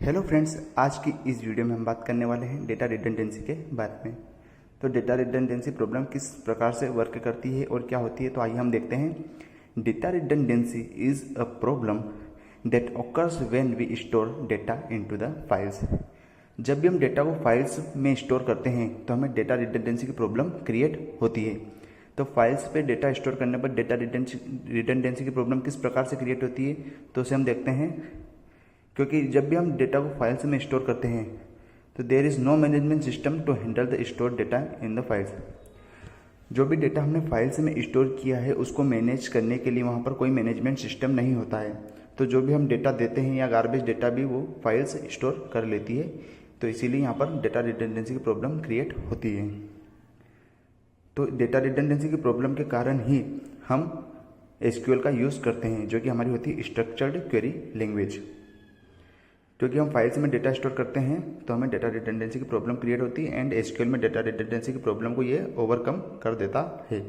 Hello friends, आज की इस वीडियो में हम बात करने वाले हैं डेटा रिडंडेंसी के बारे में। तो डेटा रिडंडेंसी प्रॉब्लम किस प्रकार से वर्क करती है और क्या होती है, तो आइए हम देखते हैं। Data redundancy is a problem that occurs when we store data into the files. जब भी हम डेटा को फाइल्स में स्टोर करते हैं तो हमें डेटा रिडंडेंसी की प्रॉब्लम क्रिएट होती है। तो फाइल्स पे डेटा स्टोर करने पर डेटा रिडंडेंसी की प्रॉब्लम किस प्रकार से क्रिएट होती है, तो उसे हम देखते हैं। क्योंकि जब भी हम डेटा को फाइल्स में स्टोर करते हैं तो there is no management system to handle the store data in the files. जो भी डेटा हमने फाइल्स में स्टोर किया है उसको मैनेज करने के लिए वहाँ पर कोई मैनेजमेंट सिस्टम नहीं होता है। तो जो भी हम डेटा देते हैं या गार्बेज डेटा भी वो फाइल्स स्टोर कर लेती है। तो इसीलिए यहाँ पर डेटा रिडंडेंसी की प्रॉब्लम क्रिएट होती है। तो डेटा रिडंडेंसी की प्रॉब्लम के कारण ही हम एसक्यूएल का यूज़ करते हैं, जो कि हमारी होती है स्ट्रक्चर्ड क्वेरी लैंग्वेज। क्योंकि हम फाइल्स में डेटा स्टोर करते हैं तो हमें डेटा रिडंडेंसी की प्रॉब्लम क्रिएट होती है एंड एसक्यूएल में डेटा रिडंडेंसी की प्रॉब्लम को ये ओवरकम कर देता है।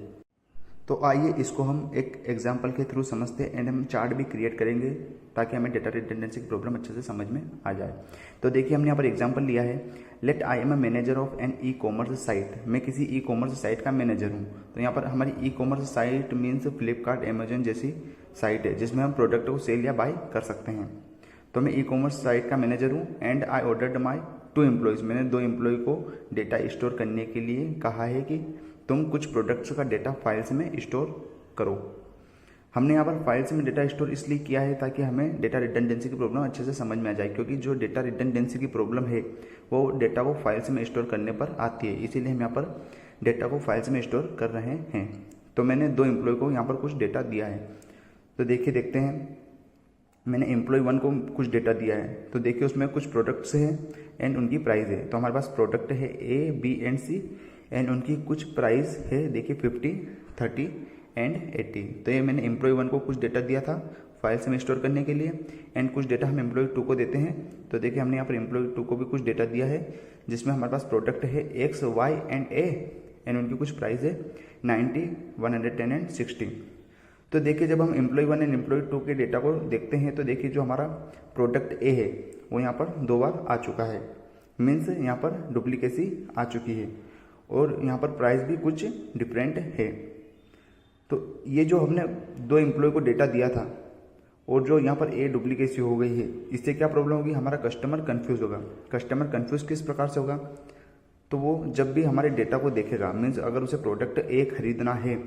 तो आइए इसको हम एक एग्जांपल के थ्रू समझते हैं एंड हम चार्ट भी क्रिएट करेंगे ताकि हमें डेटा रिडंडेंसी की प्रॉब्लम अच्छे से समझ में आ जाए। तो देखिए, हमने यहाँ पर एग्जांपल लिया है। Let I am a manager of an e commerce site. मैं किसी ई कॉमर्स साइट का मैनेजर हूँ। तो यहाँ पर हमारी e commerce site means Flipkart, Amazon जैसी साइट है जिसमें हम प्रोडक्ट को सेल या बाय कर सकते हैं। तो मैं ई कॉमर्स साइट का मैनेजर हूँ and I ordered my 2 employees. मैंने 2 एम्प्लॉय को डेटा स्टोर करने के लिए कहा है कि तुम कुछ प्रोडक्ट्स का डेटा फाइल्स में स्टोर करो। हमने यहाँ पर फाइल्स में डेटा स्टोर इसलिए किया है ताकि हमें डेटा रिडंडेंसी की प्रॉब्लम अच्छे से समझ में आ जाए। क्योंकि जो डेटा रिडंडेंसी की प्रॉब्लम है वो डेटा को फाइल्स में स्टोर करने पर आती है, इसीलिए हम यहाँ पर डेटा को फाइल्स में स्टोर कर रहे हैं। तो मैंने 2 एम्प्लॉय को यहाँ पर कुछ डेटा दिया है। तो देखिए, देखते हैं। मैंने एम्प्लॉय 1 को कुछ डेटा दिया है। तो देखिए, उसमें कुछ प्रोडक्ट्स हैं एंड उनकी प्राइस है। तो हमारे पास प्रोडक्ट है ए, बी एंड सी एंड उनकी कुछ प्राइस है। देखिए 50, 30 एंड 80। तो ये मैंने एम्प्लॉय 1 को कुछ डेटा दिया था फाइल्स में स्टोर करने के लिए एंड कुछ डेटा हम एम्प्लॉय 2 को देते हैं। तो देखिए, हमने यहाँ पर एम्प्लॉय 2 को भी कुछ डेटा दिया है जिसमें हमारे पास प्रोडक्ट है x, y and a and उनकी कुछ प्राइस है 90, 110 एंड 60। तो देखिए, जब हम एम्प्लॉय 1 एंड एम्प्लॉय 2 के डेटा को देखते हैं तो देखिए जो हमारा प्रोडक्ट ए है वो यहाँ पर 2 बार आ चुका है, मीन्स यहाँ पर डुप्लीकेसी आ चुकी है और यहाँ पर प्राइस भी कुछ डिफरेंट है। तो ये जो हमने 2 एम्प्लॉय को डेटा दिया था और जो यहाँ पर ए डुप्लीकेसी हो गई है, इससे क्या प्रॉब्लम होगी, हमारा कस्टमर कन्फ्यूज़ होगा। कस्टमर कन्फ्यूज़ किस प्रकार से होगा, तो वो जब भी हमारे डेटा को देखेगा, मीन्स अगर उसे प्रोडक्ट ए खरीदना है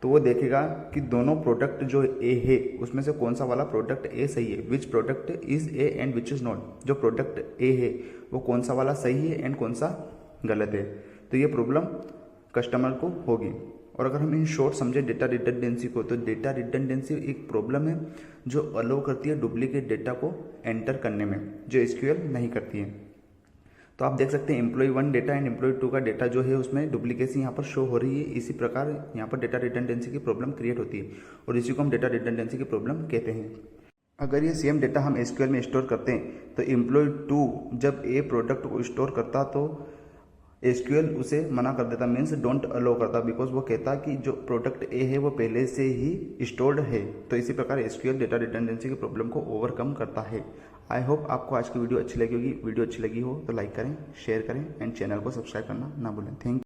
तो वो देखेगा कि दोनों प्रोडक्ट जो ए है उसमें से कौन सा वाला प्रोडक्ट ए सही है, which product is A and which is not. जो प्रोडक्ट ए है वो कौन सा वाला सही है एंड कौन सा गलत है। तो ये प्रॉब्लम कस्टमर को होगी। और अगर हम इन शॉर्ट समझे डेटा रिडंडेंसी को, तो डेटा रिडंडेंसी एक प्रॉब्लम है जो अलाउ करती है डुप्लीकेट डेटा को एंटर करने में, जो एसक्यूएल नहीं करती है। तो आप देख सकते हैं एम्प्लॉय 1 डेटा एंड एम्प्लॉय 2 का डेटा जो है उसमें डुप्लीकेसी यहाँ पर शो हो रही है। इसी प्रकार यहाँ पर डेटा रिडंडेंसी की प्रॉब्लम क्रिएट होती है और इसी को हम डेटा रिडंडेंसी की प्रॉब्लम कहते हैं। अगर ये सेम डेटा हम एसक्यूएल में स्टोर करते हैं तो एम्प्लॉय 2 जब ए प्रोडक्ट को स्टोर करता तो एसक्यूएल उसे मना कर देता, मीन्स डोंट अलाउ करता, बिकॉज वो कहता कि जो प्रोडक्ट ए है वो पहले से ही स्टोर्ड है। तो इसी प्रकार एसक्यूएल डेटा रिडंडेंसी की प्रॉब्लम को ओवरकम करता है। आई होप आपको आज की वीडियो अच्छी लगी होगी। वीडियो अच्छी लगी हो तो लाइक करें, शेयर करें एंड चैनल को सब्सक्राइब करना ना भूलें। Thank you.